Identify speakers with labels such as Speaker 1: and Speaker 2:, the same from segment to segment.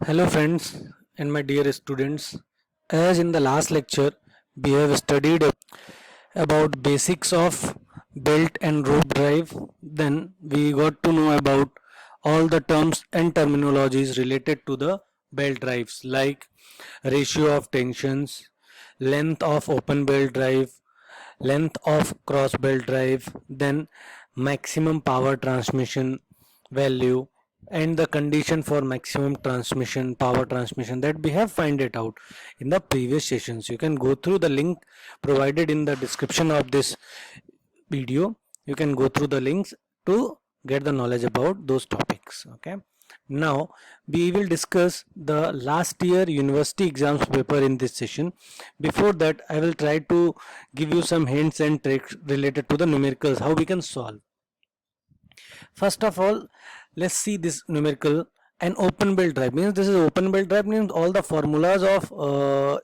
Speaker 1: Hello friends and my dear students. As in the last lecture we have studied about basics of belt and rope drive. Then we got to know about all the terms and terminologies related to the belt drives like ratio of tensions, length of open belt drive, length of cross belt drive, then maximum power transmission value and the condition for maximum transmission power transmission that we have find it out in the previous sessions. You can go through the link provided in the description of this video. You can go through the links to get the knowledge about those topics. Okay, now we will discuss the last year university exams paper in this session. Before that, I will try to give you some hints and tricks related to the numericals, how we can solve. First of all, let's see this numerical. An open belt drive means this is open belt drive means all the formulas of will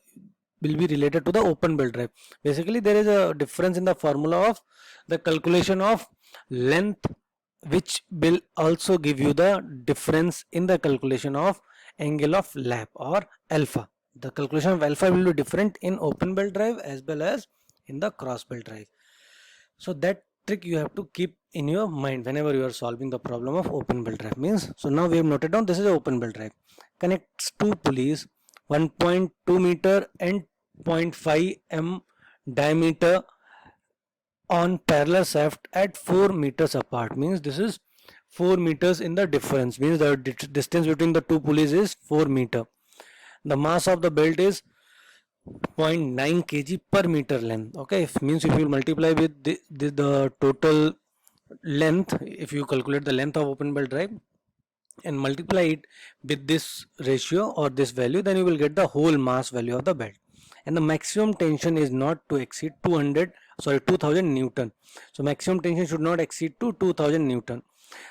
Speaker 1: be related to the open belt drive. Basically, there is a difference in the formula of the calculation of length, which will also give you the difference in the calculation of angle of lap or alpha. The calculation of alpha will be different in open belt drive as well as in the cross belt drive. So that trick you have to keep in your mind whenever you are solving the problem of open belt drive means. So now we have noted down this is an open belt drive. Connects two pulleys 1.2 meter and 0.5 m diameter on parallel shaft at 4 meters apart means this is 4 meters in the difference means the distance between the two pulleys is 4 meter. The mass of the belt is 0.9 kg per meter length. Okay, if means if you multiply with the total length, if you calculate the length of open belt drive and multiply it with this ratio or this value, then you will get the whole mass value of the belt. And the maximum tension is not to exceed 2000 Newton. So maximum tension should not exceed to 2000 Newton.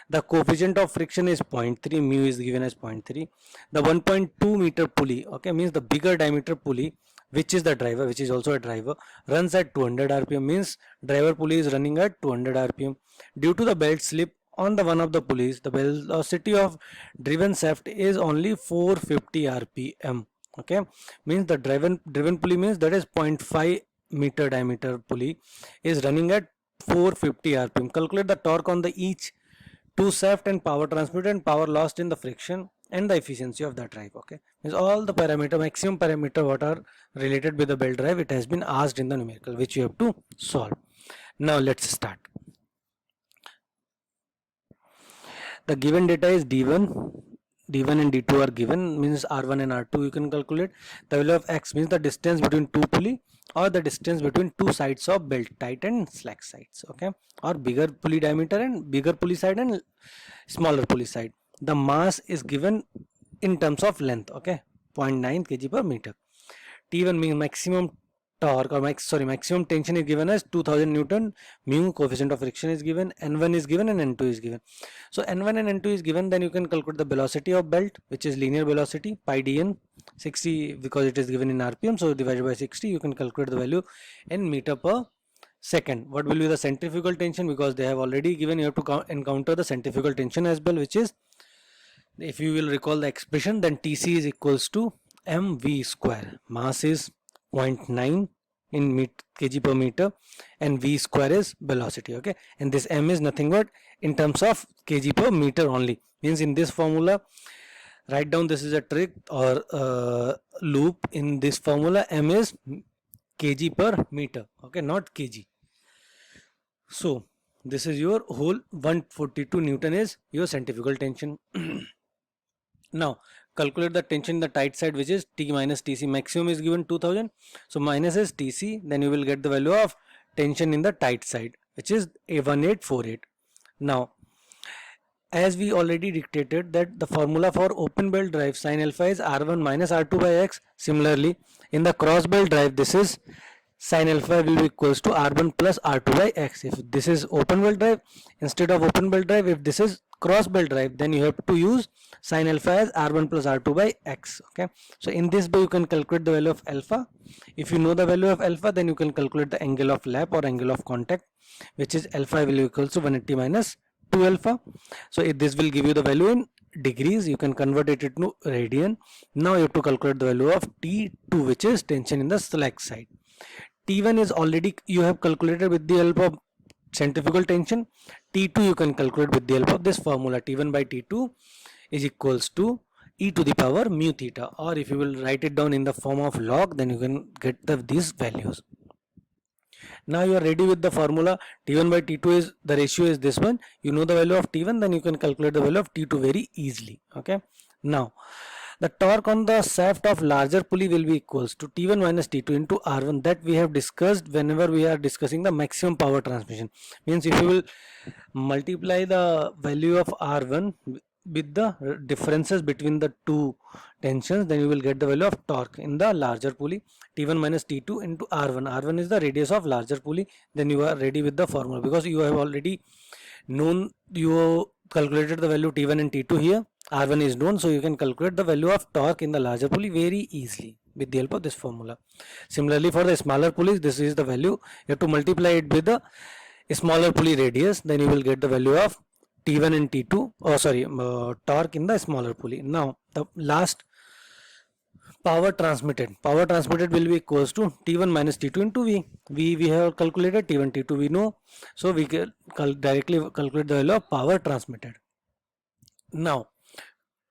Speaker 1: The coefficient of friction is 0.3, mu is given as 0.3. The 1.2 meter pulley, okay, means the bigger diameter pulley, which is the driver, which is also a driver, runs at 200 rpm means driver pulley is running at 200 rpm. Due to the belt slip on the one of the pulleys, the velocity of driven shaft is only 450 rpm. Okay, means the driven pulley means that is 0.5 meter diameter pulley is running at 450 rpm. Calculate the torque on the each two shaft and power transmitted and power lost in the friction and the efficiency of the drive. Okay, means all the parameter, maximum parameter what are related with the belt drive, it has been asked in the numerical which you have to solve. Now let's start. The given data is d1 and d2 are given means r1 and r2 you can calculate. The value of x means the distance between two pulley or the distance between two sides of belt, tight and slack sides. Okay, or bigger pulley diameter and bigger pulley side and smaller pulley side. The mass is given in terms of length. Okay, 0.9 kg per meter. T1 means maximum torque or maximum tension is given as 2000 Newton. Mu, coefficient of friction, is given. N1 is given and N2 is given. So N1 and N2 is given, then you can calculate the velocity of belt, which is linear velocity, pi dn 60, because it is given in rpm, so divided by 60 you can calculate the value in meter per second. What will be the centrifugal tension, because they have already given, you have to encounter the centrifugal tension as well, which is, if you will recall the expression, then Tc is equals to mv square. Mass is 0.9 in kg per meter and v square is velocity. Okay, and this m is nothing but in terms of kg per meter only. Means in this formula, write down, this is a trick or loop. In this formula, m is kg per meter. Okay, not kg. So this is your whole 142 Newton is your centrifugal tension. Now calculate the tension in the tight side, which is T minus Tc. Maximum is given 2000, so minus is Tc, then you will get the value of tension in the tight side, which is A1848. Now as we already dictated that the formula for open belt drive sin alpha is R1 minus R2 by X. Similarly in the cross belt drive, this is sin alpha will be equals to R1 plus R2 by X. If this is open belt drive, instead of open belt drive, if this is cross belt drive, then you have to use sin alpha as R1 plus R2 by X. Okay, so in this way you can calculate the value of alpha. If you know the value of alpha, then you can calculate the angle of lap or angle of contact, which is alpha will be equals to 180 minus 2 alpha. So this will give you the value in degrees, you can convert it into radian. Now you have to calculate the value of T2, which is tension in the slack side. T1 is already you have calculated with the help of centrifugal tension. T2 you can calculate with the help of this formula. T1 by T2 is equals to e to the power mu theta, or if you will write it down in the form of log, then you can get these values. Now you are ready with the formula. T1 by T2 is the ratio is this one. You know the value of T1, then you can calculate the value of T2 very easily. Okay. Now the torque on the shaft of larger pulley will be equals to T1 minus T2 into R1, that we have discussed whenever we are discussing the maximum power transmission. Means if you will multiply the value of R1 with the differences between the two tensions, then you will get the value of torque in the larger pulley. T1 minus T2 into R1. R1 is the radius of larger pulley. Then you are ready with the formula, because you have already known, you calculated the value T1 and T2 here. R1 is known, so you can calculate the value of torque in the larger pulley very easily with the help of this formula. Similarly, for the smaller pulleys, this is the value. You have to multiply it with the smaller pulley radius, then you will get the value of T1 and T2, torque in the smaller pulley. Now the last, power transmitted will be equals to T1 minus T2 into V. We have calculated T1 T2 we know, so we can directly calculate the value of power transmitted. Now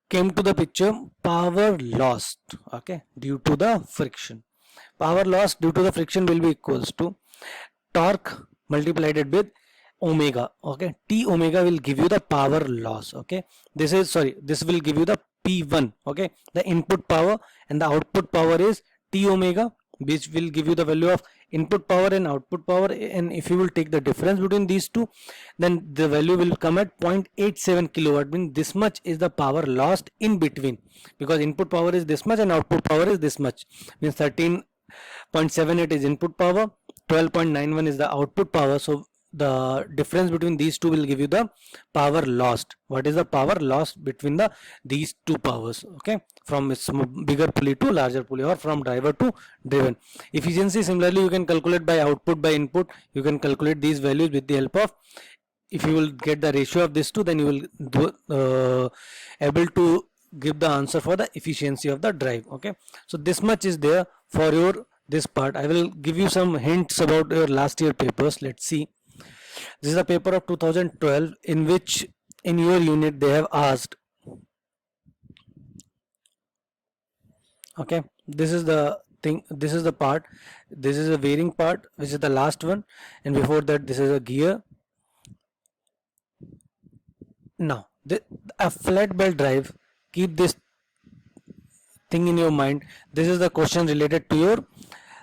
Speaker 1: came to the picture, power lost, okay, due to the friction. Power loss due to the friction will be equals to torque multiplied with omega. Okay, T omega will give you the power loss. Okay, this will give you the P1. Okay, the input power, and the output power is T omega, which will give you the value of input power and output power. And if you will take the difference between these two, then the value will come at 0.87 kilowatt. Means this much is the power lost in between, because input power is this much and output power is this much. Means 13.78 is input power, 12.91 is the output power. So the difference between these two will give you the power lost. What is the power lost between these two powers? Okay, from bigger pulley to larger pulley, or from driver to driven. Efficiency, similarly, you can calculate by output by input. You can calculate these values with the help of, if you will get the ratio of these two, then you will able to give the answer for the efficiency of the drive. Okay, so this much is there for your this part. I will give you some hints about your last year papers. Let's see. This is a paper of 2012, in which in your unit they have asked, okay, this is the thing, this is the part, this is a bearing part, which is the last one, and before that this is a gear. Now a flat belt drive, keep this thing in your mind. This is the question related to your,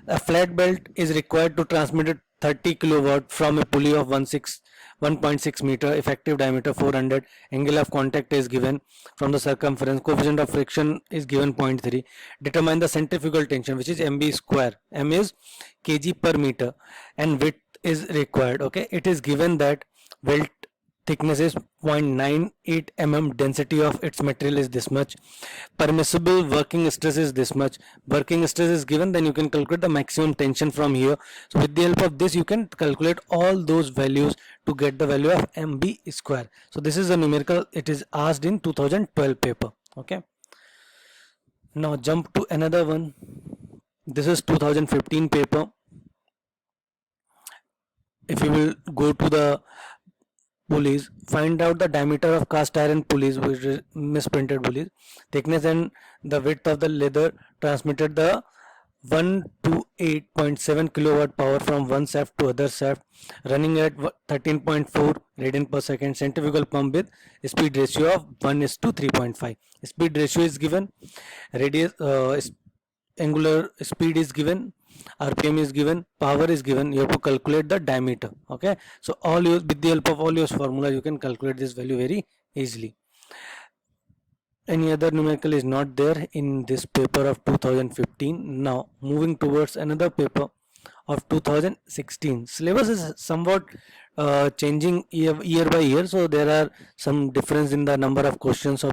Speaker 1: a flat belt is required to transmit 30 kilowatt from a pulley of 1.6 meter, effective diameter 400, angle of contact is given from the circumference, coefficient of friction is given 0.3. Determine the centrifugal tension, which is MB square. M is kg per meter, and width is required. Okay, it is given that welt thickness is 0.98 mm, density of its material is this much, permissible working stress is this much, working stress is given, then you can calculate the maximum tension from here. So with the help of this you can calculate all those values to get the value of MB square. So this is a numerical, it is asked in 2012 paper. Okay, now jump to another one. This is 2015 paper. If you will go to the pulleys, find out the diameter of cast iron pulleys, which is misprinted pulleys, thickness and the width of the leather transmitted the 128.7 kilowatt power from one shaft to other shaft, running at 13.4 radian per second, centrifugal pump with speed ratio of 1:3.5. Speed ratio is given, radius angular speed is given, RPM is given, power is given. You have to calculate the diameter. Okay, so all you, with the help of all your formula, you can calculate this value very easily. Any other numerical is not there in this paper of 2015. Now moving towards another paper of 2016. Syllabus is somewhat changing year by year, so there are some difference in the number of questions of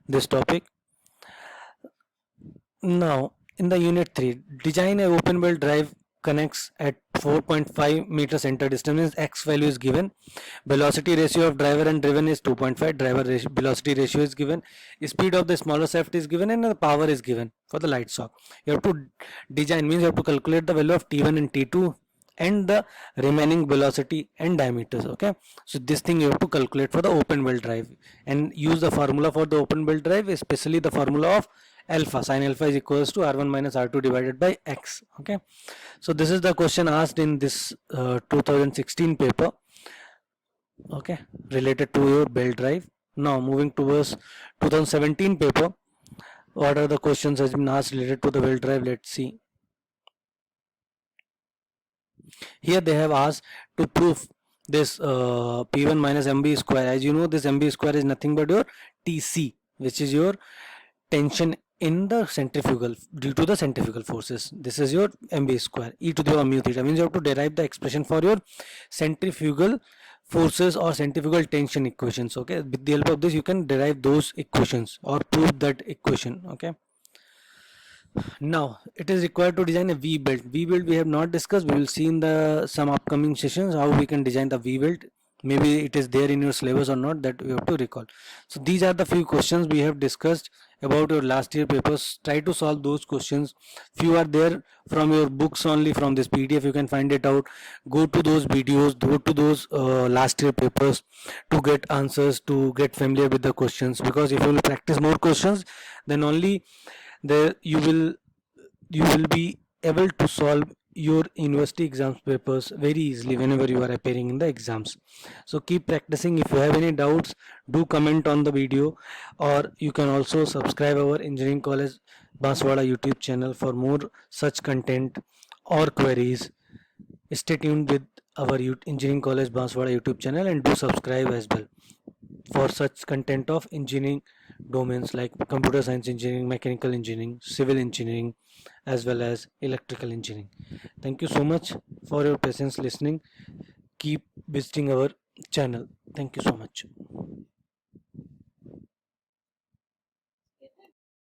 Speaker 1: this topic. Now in the unit 3, design a open belt drive connects at 4.5 meter center distance, means x value is given. Velocity ratio of driver and driven is 2.5. Velocity ratio is given. Speed of the smaller shaft is given, and the power is given for the light shock. You have to design, means you have to calculate the value of T1 and T2 and the remaining velocity and diameters. Okay, so this thing you have to calculate for the open wheel drive and use the formula for the open wheel drive, especially the formula of alpha. Sin alpha is equals to r1 minus r2 divided by x. Okay, so this is the question asked in this 2016 paper, okay, related to your belt drive. Now moving towards 2017 paper, what are the questions has been asked related to the belt drive? Let's see. Here they have asked to prove this P1 minus mb square. As you know, this mb square is nothing but your Tc, which is your tension in the centrifugal due to the centrifugal forces. This is your mb square, e to the power mu theta, means you have to derive the expression for your centrifugal forces or centrifugal tension equations. Okay, with the help of this you can derive those equations or prove that equation. Okay, now it is required to design a V belt. V belt we have not discussed. We will see in the some upcoming sessions how we can design the V belt. Maybe it is there in your syllabus or not, that we have to recall. So these are the few questions we have discussed about your last year papers. Try to solve those questions. Few are there from your books only, from this PDF you can find it out. Go to those videos, go to those last year papers to get answers, to get familiar with the questions, because if you will practice more questions, then only there you will be able to solve your university exams papers very easily whenever you are appearing in the exams. So keep practicing. If you have any doubts, do comment on the video, or you can also subscribe our Engineering College Banswara YouTube channel for more such content or queries. Stay tuned with our Engineering College Banswara YouTube channel and do subscribe as well for such content of engineering domains like computer science engineering, mechanical engineering, civil engineering, as well as electrical engineering. Thank you so much for your patience listening. Keep visiting our channel. Thank you so much.